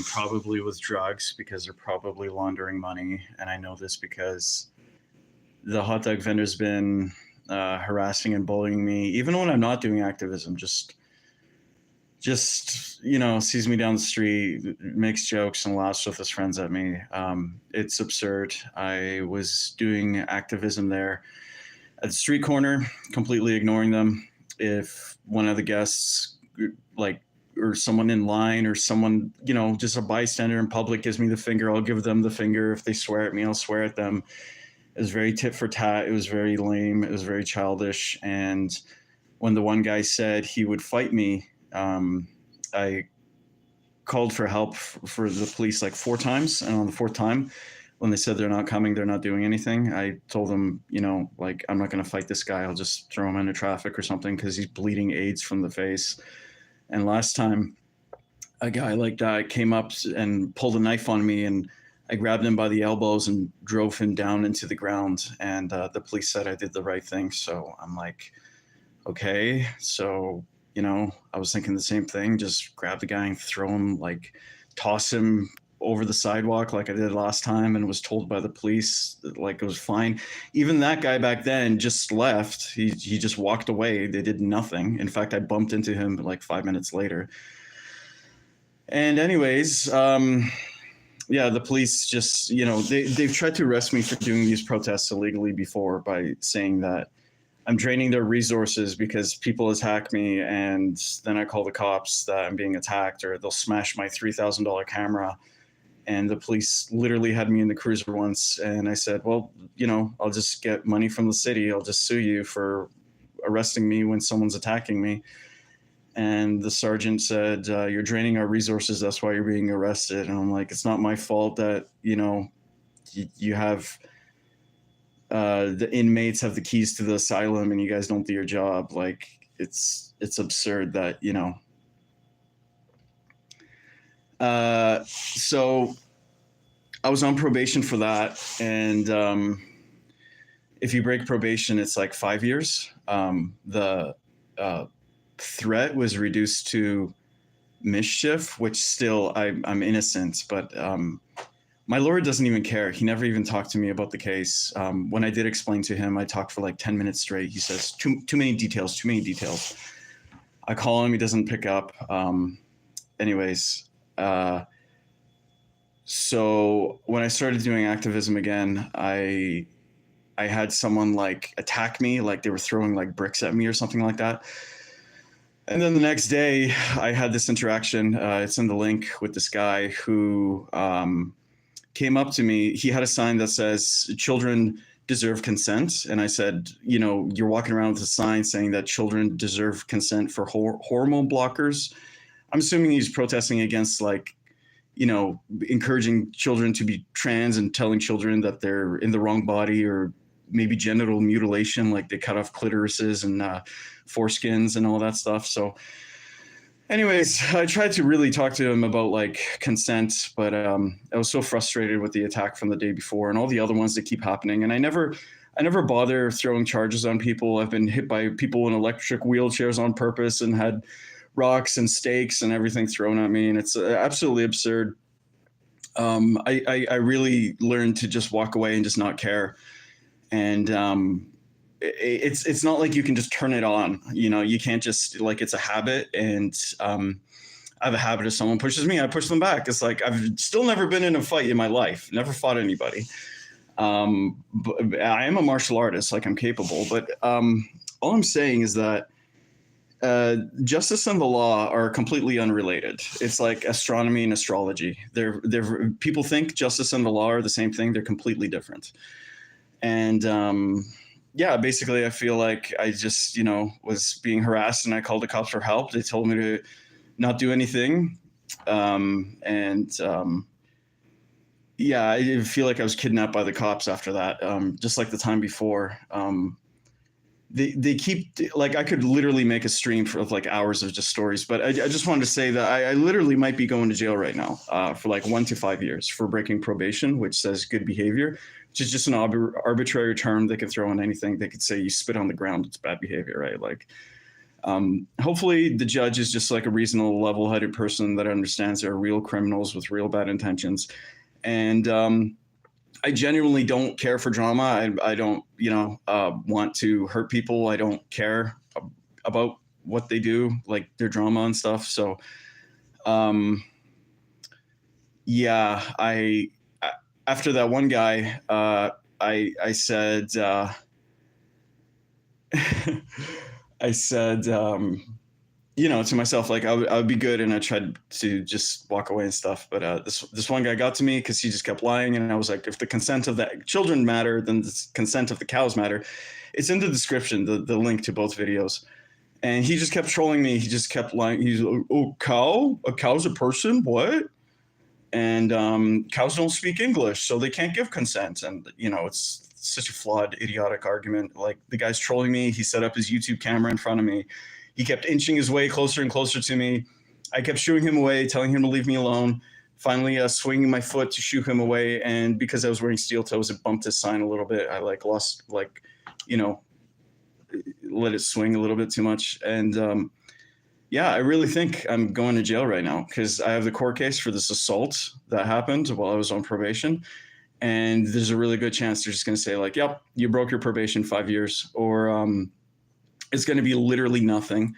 probably with drugs because they're probably laundering money. And I know this because the hot dog vendor's been harassing and bullying me, even when I'm not doing activism. Just sees me down the street, makes jokes and laughs with his friends at me. It's absurd. I was doing activism there at the street corner, completely ignoring them. If one of the guests, like, or someone in line, or someone, just a bystander in public gives me the finger, I'll give them the finger. If they swear at me, I'll swear at them. It was very tit for tat. It was very lame. It was very childish. And when the one guy said he would fight me, I called for help for the police like 4 times. And on the 4th time, when they said they're not coming, they're not doing anything, I told them, like, I'm not going to fight this guy. I'll just throw him into traffic or something because he's bleeding AIDS from the face. And last time, a guy like that came up and pulled a knife on me, and I grabbed him by the elbows and drove him down into the ground. And the police said I did the right thing. So I'm like, okay. So, I was thinking the same thing. Just grab the guy and throw him, like, toss him over the sidewalk like I did last time, and was told by the police that, like, it was fine. Even that guy back then just left. He just walked away. They did nothing. In fact, I bumped into him like 5 minutes later. And anyways, the police just, they've tried to arrest me for doing these protests illegally before by saying that I'm draining their resources because people attack me, and then I call the cops that I'm being attacked, or they'll smash my $3,000 camera. And the police literally had me in the cruiser once, and I said, well, I'll just get money from the city. I'll just sue you for arresting me when someone's attacking me. And the sergeant said, you're draining our resources. That's why you're being arrested. And I'm like, it's not my fault that, you have the inmates have the keys to the asylum and you guys don't do your job. Like, it's absurd that, so I was on probation for that. And if you break probation, it's like 5 years. The threat was reduced to mischief, which still I'm innocent, but my lawyer doesn't even care. He never even talked to me about the case. When I did explain to him, I talked for like 10 minutes straight. He says, too many details. I call him, he doesn't pick up. So when I started doing activism again, I had someone like attack me, like they were throwing like bricks at me or something like that. And then the next day I had this interaction, it's in the link, with this guy who came up to me. He had a sign that says children deserve consent. And I said, you're walking around with a sign saying that children deserve consent for hormone blockers. I'm assuming he's protesting against, like, encouraging children to be trans and telling children that they're in the wrong body, or maybe genital mutilation, like they cut off clitorises and foreskins and all that stuff. So anyways, I tried to really talk to him about like consent, but I was so frustrated with the attack from the day before and all the other ones that keep happening. And I never bother throwing charges on people. I've been hit by people in electric wheelchairs on purpose and had rocks and stakes and everything thrown at me. And it's absolutely absurd. I really learned to just walk away and just not care. And it's not like you can just turn it on. You can't just, like, it's a habit. And I have a habit. If someone pushes me, I push them back. It's like, I've still never been in a fight in my life, never fought anybody. But I am a martial artist, like I'm capable. But all I'm saying is that justice and the law are completely unrelated. It's like astronomy and astrology. They're people think justice and the law are the same thing. They're completely different. And basically, I feel like I just, was being harassed, and I called the cops for help. They told me to not do anything. I feel like I was kidnapped by the cops after that, just like the time before. They keep, like, I could literally make a stream of like hours of just stories, but I just wanted to say that I literally might be going to jail right now for like 1 to 5 years for breaking probation, which says good behavior, which is just an arbitrary term they could throw on anything. They could say you spit on the ground, it's bad behavior, right? Like, Hopefully the judge is just like a reasonable, level-headed person that understands there are real criminals with real bad intentions. And I genuinely don't care for drama. I don't, want to hurt people. I don't care about what they do, like their drama and stuff. So, yeah, after that one guy, I said, I said, to myself, like I would be good, and I tried to just walk away and stuff. But this one guy got to me because he just kept lying, and I was like, if the consent of the children matter, then the consent of the cows matter. It's in the description, the link to both videos. And he just kept trolling me. He just kept lying. He's like, oh, cow? A cow's a person? What? And cows don't speak English, so they can't give consent. And, it's such a flawed, idiotic argument. Like, the guy's trolling me. He set up his YouTube camera in front of me. He kept inching his way closer and closer to me. I kept shooing him away, telling him to leave me alone. Finally, swinging my foot to shoo him away. And because I was wearing steel toes, it bumped his sign a little bit. I lost, let it swing a little bit too much. And yeah, I really think I'm going to jail right now because I have the court case for this assault that happened while I was on probation. And there's a really good chance they're just going to say, like, yep, you broke your probation 5 years, or it's going to be literally nothing,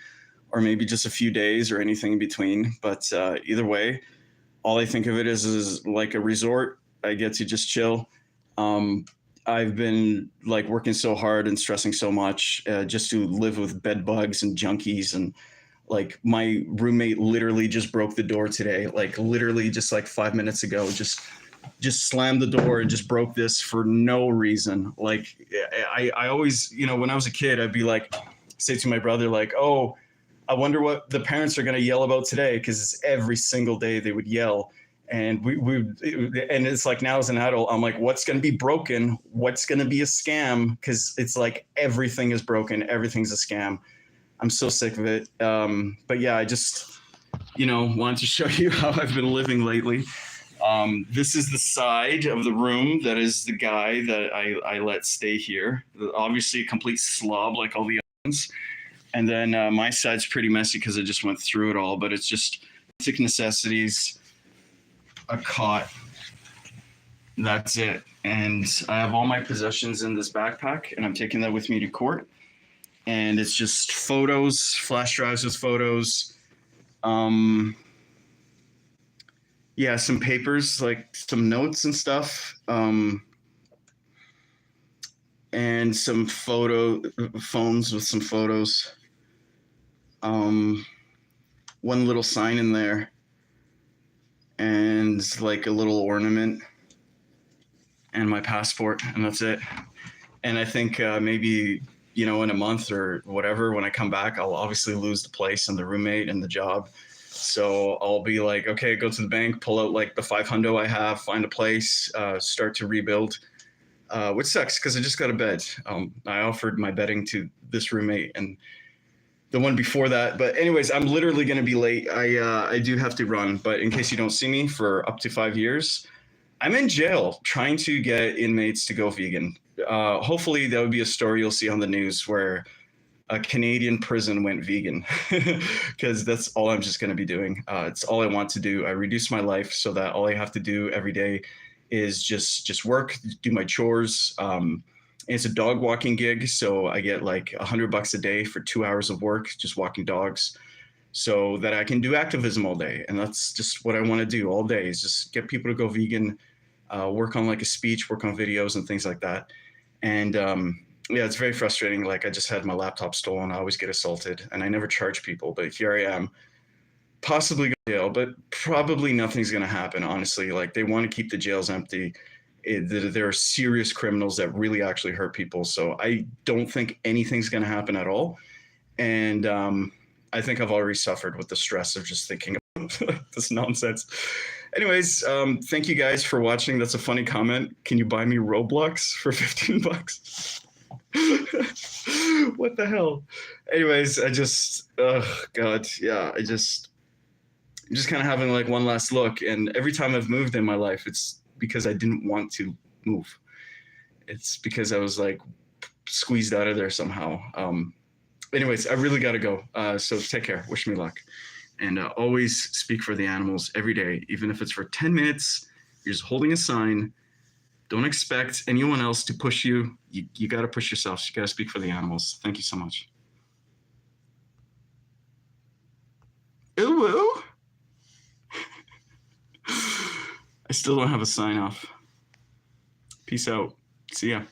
or maybe just a few days or anything in between. But either way, all I think of it is like a resort. I get to just chill. I've been like working so hard and stressing so much just to live with bed bugs and junkies. And like my roommate literally just broke the door today, like literally just like 5 minutes ago, just slammed the door and just broke this for no reason. Like I always, when I was a kid, I'd be like, say to my brother, like, oh, I wonder what the parents are going to yell about today. Cause every single day they would yell. And and it's like, now as an adult, I'm like, what's going to be broken? What's going to be a scam? Cause it's like, everything is broken. Everything's a scam. I'm so sick of it. But yeah, I just, wanted to show you how I've been living lately. This is the side of the room that is the guy that I let stay here. Obviously a complete slob like all the other ones. And then my side's pretty messy because I just went through it all, but it's just basic necessities, a cot, that's it. And I have all my possessions in this backpack, and I'm taking that with me to court. And it's just photos, flash drives with photos. Yeah, some papers, like some notes and stuff. And some phones with some photos. One little sign in there. And like a little ornament. And my passport, and that's it. And I think maybe, in a month or whatever, when I come back, I'll obviously lose the place and the roommate and the job. So I'll be like, okay, go to the bank, pull out like the $500 I have, find a place, start to rebuild, which sucks because I just got a bed. I offered my bedding to this roommate and the one before that. But anyways, I'm literally going to be late. I do have to run, but in case you don't see me for up to 5 years, I'm in jail trying to get inmates to go vegan. Hopefully that would be a story you'll see on the news where a Canadian prison went vegan, because that's all I'm just going to be doing. It's all I want to do. I reduce my life so that all I have to do every day is just work, do my chores. It's a dog walking gig, so I get like $100 a day for 2 hours of work, just walking dogs, so that I can do activism all day. And that's just what I want to do all day, is just get people to go vegan, work on like a speech, work on videos and things like that. And yeah, it's very frustrating. Like I just had my laptop stolen. I always get assaulted and I never charge people, but here I am, possibly going to jail, but probably nothing's going to happen. Honestly, like they want to keep the jails empty. There are serious criminals that really actually hurt people. So I don't think anything's going to happen at all. And I think I've already suffered with the stress of just thinking about this nonsense. Anyways, thank you guys for watching. That's a funny comment. Can you buy me Roblox for $15? What the hell? Anyways, I just, oh God, yeah, I'm just kind of having like one last look. And every time I've moved in my life, it's because I didn't want to move. It's because I was like squeezed out of there somehow. Anyways, I really got to go. So take care. Wish me luck. And always speak for the animals every day, even if it's for 10 minutes. You're just holding a sign. Don't expect anyone else to push you. You got to push yourself. You got to speak for the animals. Thank you so much. Ooh. I still don't have a sign off. Peace out. See ya.